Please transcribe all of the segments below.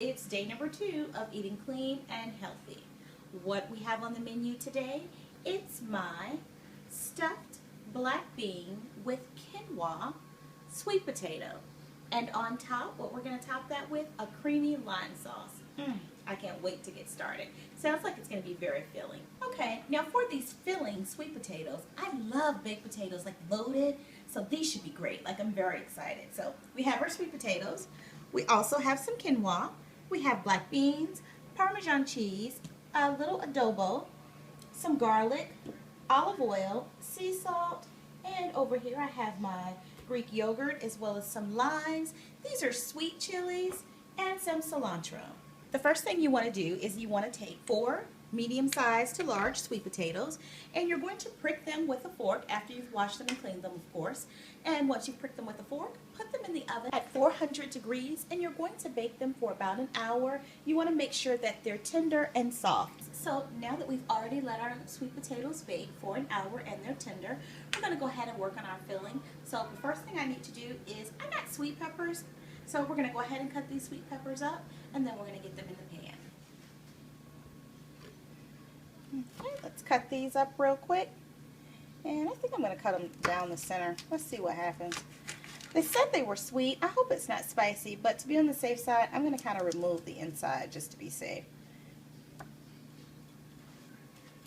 It's day number 2 of eating clean and healthy. What we have on the menu today, it's my stuffed black bean with quinoa sweet potato. And on top, what we're going to top that with, a creamy lime sauce. I can't wait to get started. Sounds like it's going to be very filling. Okay, now for these filling sweet potatoes, I love baked potatoes, like loaded, so these should be great. Like, I'm very excited. So we have our sweet potatoes. We also have some quinoa. We have black beans, Parmesan cheese, a little adobo, some garlic, olive oil, sea salt, and over here I have my Greek yogurt as well as some limes. These are sweet chilies and some cilantro. The first thing you want to do is you want to take 4 medium-sized to large sweet potatoes, and you're going to prick them with a fork after you've washed them and cleaned them, of course. And once you've pricked them with a fork, put them in the oven at 400 degrees, and you're going to bake them for about an hour. You want to make sure that they're tender and soft. So now that we've already let our sweet potatoes bake for an hour and they're tender, we're going to go ahead and work on our filling. So the first thing I need to do is, I got sweet peppers, so we're going to go ahead and cut these sweet peppers up, and then we're going to get them in the pan. Okay, let's cut these up real quick. And I think I'm going to cut them down the center. Let's see what happens. They said they were sweet. I hope it's not spicy, but to be on the safe side, I'm going to kind of remove the inside just to be safe.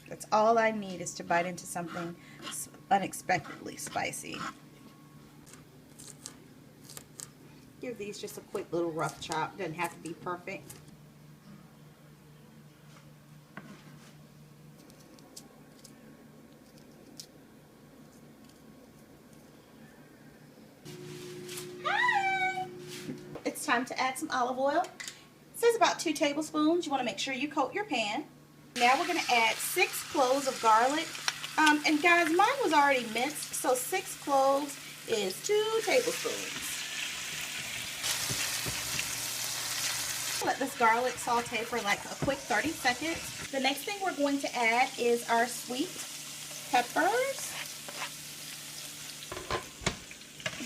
That's all I need, is to bite into something unexpectedly spicy. Give these just a quick little rough chop. Doesn't have to be perfect. It's time to add some olive oil. It says about 2 tablespoons. You want to make sure you coat your pan. Now we're going to add 6 cloves of garlic. And guys, mine was already minced, so 6 cloves is 2 tablespoons. Let this garlic saute for like a quick 30 seconds. The next thing we're going to add is our sweet peppers.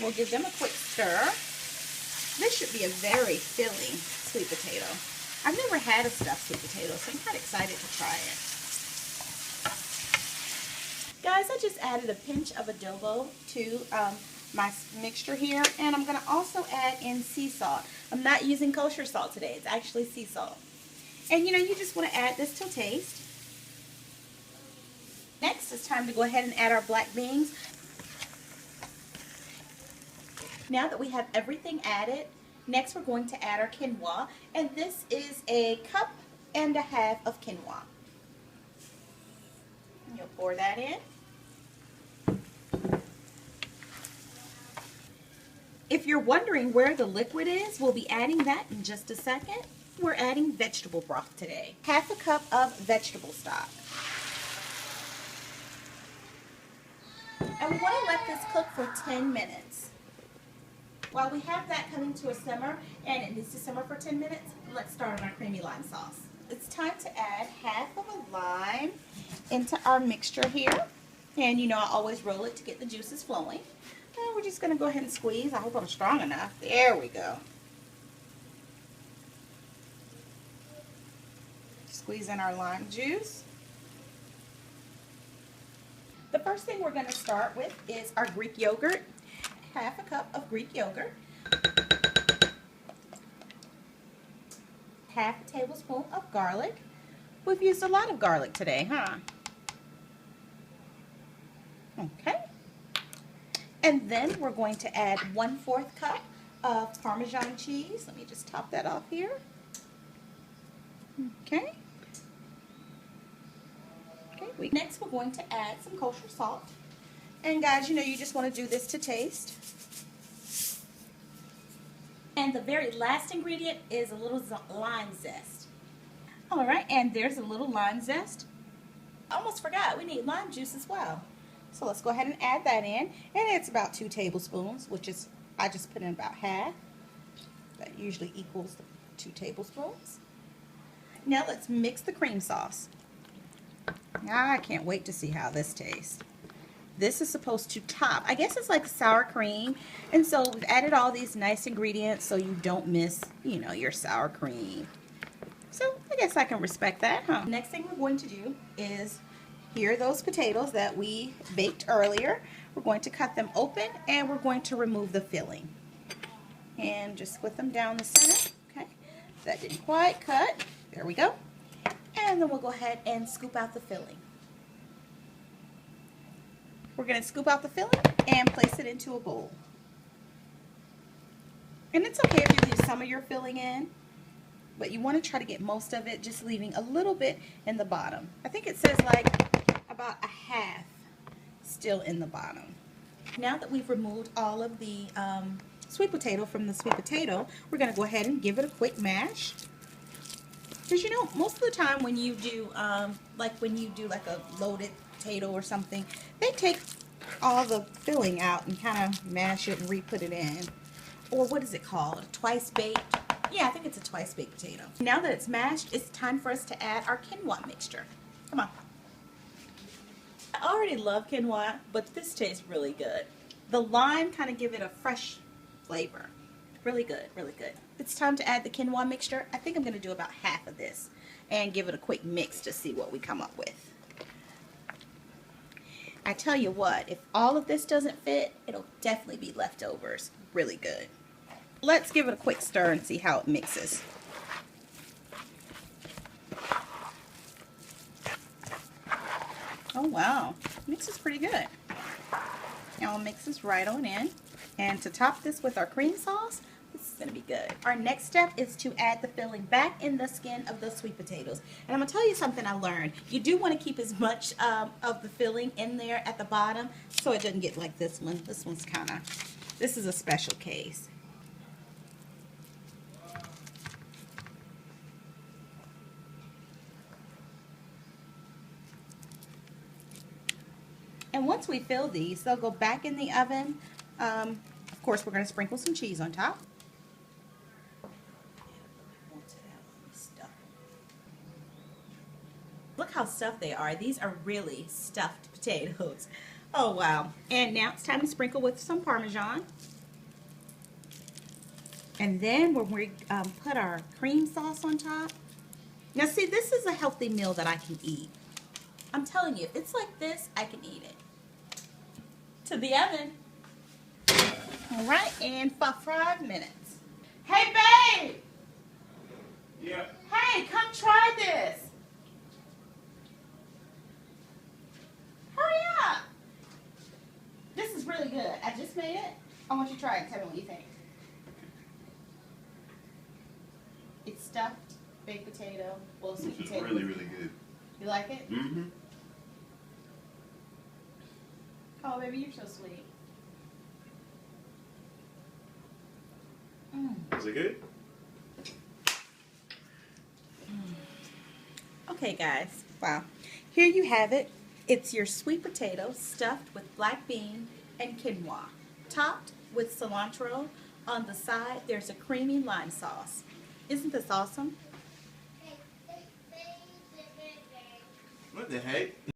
We'll give them a quick stir. This should be a very filling sweet potato. I've never had a stuffed sweet potato, so I'm kind of excited to try it. Guys, I just added a pinch of adobo to my mixture here, and I'm going to also add in sea salt. I'm not using kosher salt today. It's actually sea salt. And you just want to add this to taste. Next, it's time to go ahead and add our black beans. Now that we have everything added, next we're going to add our quinoa, and this is a 1.5 cups of quinoa. You'll pour that in. If you're wondering where the liquid is, we'll be adding that in just a second. We're adding vegetable broth today. 1/2 cup of vegetable stock. And we want to let this cook for 10 minutes. While we have that coming to a simmer, and it needs to simmer for 10 minutes, let's start on our creamy lime sauce. It's time to add 1/2 of a lime into our mixture here. And I always roll it to get the juices flowing. And we're just going to go ahead and squeeze. I hope I'm strong enough. There we go. Squeeze in our lime juice. The first thing we're going to start with is our Greek yogurt. 1/2 cup of Greek yogurt. 1/2 tablespoon of garlic. We've used a lot of garlic today, huh? Okay. And then we're going to add 1/4 cup of Parmesan cheese. Let me just top that off here. Okay. Okay. Next, we're going to add some kosher salt. And guys, you just want to do this to taste. And the very last ingredient is a little lime zest. All right, and there's a little lime zest. I almost forgot, we need lime juice as well. So let's go ahead and add that in. And it's about 2 tablespoons, which is, I just put in about 1/2. That usually equals the 2 tablespoons. Now let's mix the cream sauce. Now I can't wait to see how this tastes. this is supposed to top. I guess it's like sour cream. And so we've added all these nice ingredients so you don't miss, you know, your sour cream. So I guess I can respect that, huh? Next thing we're going to do is, here are those potatoes that we baked earlier. We're going to cut them open and we're going to remove the filling. And just split them down the center. Okay, that didn't quite cut. There we go. And then we'll go ahead and scoop out the filling. We're going to scoop out the filling and place it into a bowl. And it's okay if you leave some of your filling in, but you want to try to get most of it, just leaving a little bit in the bottom. I think it says like about a half still in the bottom. Now that we've removed all of the sweet potato from the sweet potato, we're going to go ahead and give it a quick mash. Because you know, most of the time when you do like a loaded potato or something, they take all the filling out and kind of mash it and re-put it in. Or what is it called? Twice baked? Yeah, I think it's a twice baked potato. Now that it's mashed, it's time for us to add our quinoa mixture. Come on. I already love quinoa, but this tastes really good. The lime kind of give it a fresh flavor. Really good, really good. It's time to add the quinoa mixture. I think I'm going to do about half of this and give it a quick mix to see what we come up with. I tell you what, if all of this doesn't fit, it'll definitely be leftovers. Really good. Let's give it a quick stir and see how it mixes. Oh wow, mixes pretty good. Now we'll mix this right on in. And to top this with our cream sauce, this is going to be good. Our next step is to add the filling back in the skin of the sweet potatoes. And I'm going to tell you something I learned. You do want to keep as much of the filling in there at the bottom so it doesn't get like this one. This one's kind of, this is a special case. And once we fill these, they'll go back in the oven. Of course, we're going to sprinkle some cheese on top. Look how stuffed they are. These are really stuffed potatoes. Oh, wow. And now it's time to sprinkle with some Parmesan. And then when we put our cream sauce on top. Now, see, this is a healthy meal that I can eat. I'm telling you, if it's like this, I can eat it. To the oven. All right, and for 5 minutes. Hey, babe! Yeah. Hey, come try this. Hurry up. This is really good. I just made it. I want you to try it and tell me what you think. It's stuffed baked potato, well, sweet This is potato. really, really good. You like it? Mm-hmm. Oh, baby, you're so sweet. Mm. Is it good? Okay, guys. Wow. Here you have it. It's your sweet potato stuffed with black bean and quinoa, topped with cilantro. On the side, there's a creamy lime sauce. Isn't this awesome? What the heck?